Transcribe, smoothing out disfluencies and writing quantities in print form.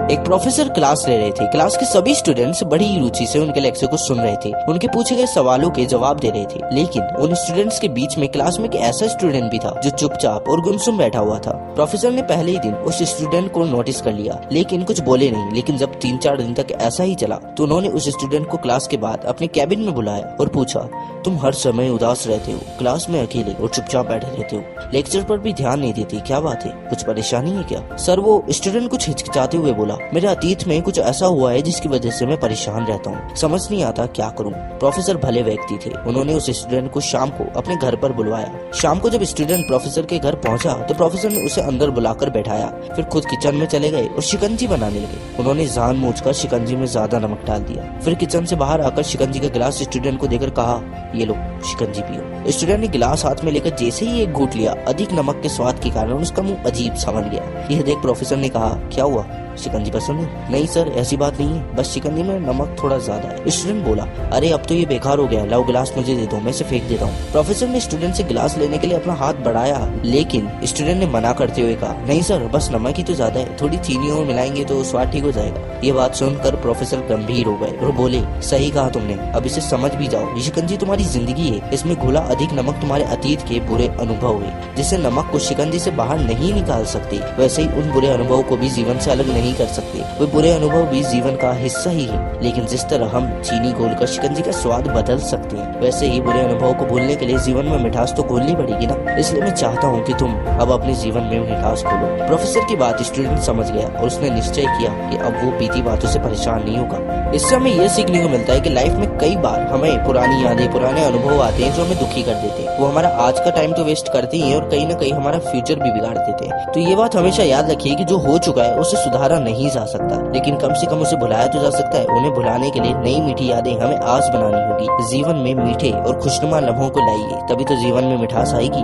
एक professor class ले रहे थे। क्लास के सभी स्टूडेंट्स बड़ी रुचि से उनके लेक्चर को सुन रहे थे, उनके पूछे गए सवालों के जवाब दे रहे थे। लेकिन उन स्टूडेंट्स के बीच में क्लास में एक ऐसा स्टूडेंट भी था जो चुपचाप और गुमसुम बैठा हुआ था। प्रोफेसर ने पहले ही दिन उस स्टूडेंट को नोटिस कर लिया, लेकिन कुछ बोले नहीं। लेकिन जब 3-4 दिन तक ऐसा ही चला तो उन्होंने उस स्टूडेंट को क्लास के बाद अपने कैबिन में बुलाया और पूछा, तुम हर समय उदास रहते हो, क्लास में अकेले और चुपचाप बैठे रहते हो, लेक्चर पर भी ध्यान नहीं देते, क्या बात है, कुछ परेशानी है क्या? सर, वो स्टूडेंट कुछ हिचकिचाते हुए बोला, मेरे अतीत में कुछ ऐसा हुआ है जिसकी वजह से मैं परेशान रहता हूँ, समझ नहीं आता क्या करूँ। प्रोफेसर भले व्यक्ति थे, उन्होंने उस स्टूडेंट को शाम को अपने घर पर बुलवाया। शाम को जब स्टूडेंट प्रोफेसर के घर पहुंचा तो प्रोफेसर ने उसे अंदर बुलाकर बैठाया, फिर खुद किचन में चले गए और शिकंजी बनाने लगे। उन्होंने जानबूझकर शिकंजी में ज्यादा नमक डाल दिया। फिर किचन से बाहर आकर शिकंजी का गिलास स्टूडेंट को देकर कहा, ये लो शिकंजी पियो। स्टूडेंट ने गिलास हाथ में लेकर जैसे ही एक घूंट लिया, अधिक नमक के स्वाद के कारण उसका मुंह अजीब सा बन गया। यह देख प्रोफेसर ने कहा, क्या हुआ, शिकंजी पसंद है? नहीं सर, ऐसी बात नहीं है, बस शिकंजी में नमक थोड़ा ज्यादा है। स्टूडेंट बोला, अरे अब तो ये बेकार हो गया, लाओ गिलास मुझे दे दो, मैं इसे फेंक देता हूँ। प्रोफेसर ने स्टूडेंट से गिलास लेने के लिए अपना हाथ बढ़ाया, लेकिन स्टूडेंट ने मना करते हुए कहा, नहीं सर, बस नमक ही तो ज्यादा है, थोड़ी चीनी और मिलाएंगे तो स्वाद ठीक हो जाएगा। ये बात सुनकर प्रोफेसर गंभीर हो गए और बोले, सही कहा तुमने, अब इसे समझ भी जाओ, ये शिकंजी तुम्हारी जिंदगी है, इसमें घुला अधिक नमक तुम्हारे अतीत के बुरे अनुभव है। जिससे नमक को शिकंजी से बाहर नहीं निकाल सकते, वैसे ही उन बुरे अनुभवों को भी जीवन से अलग नहीं कर सकते। बुरे अनुभव भी जीवन का हिस्सा ही है, लेकिन जिस तरह हम चीनी घोलकर शिकंजी का स्वाद बदल सकते हैं, वैसे ही बुरे अनुभवों को भूलने के लिए जीवन में मिठास तो घोलनी पड़ेगी ना। इसलिए मैं चाहता हूँ कि तुम अब अपने जीवन में मिठास घोलो। प्रोफेसर की बात स्टूडेंट समझ गया और उसने निश्चय किया कि अब वो बीती बातों से परेशान नहीं होगा। इससे हमें यह सीखने को मिलता है कि लाइफ में कई बार हमें पुरानी यादें, पुराने अनुभव आते हैं जो हमें दुखी कर देते हैं। वो हमारा आज का टाइम तो वेस्ट करते ही हैं और कहीं ना कहीं हमारा फ्यूचर भी बिगाड़ देते हैं। तो ये बात हमेशा याद रखिए कि जो हो चुका है उसे सुधारा नहीं जा सकता, लेकिन कम से कम उसे भुलाया तो जा सकता है। उन्हें भुलाने के लिए नई मीठी यादें हमें आज बनानी होगी। जीवन में मीठे और खुशनुमा लम्हों को लाइए, तभी तो जीवन में मिठास आएगी।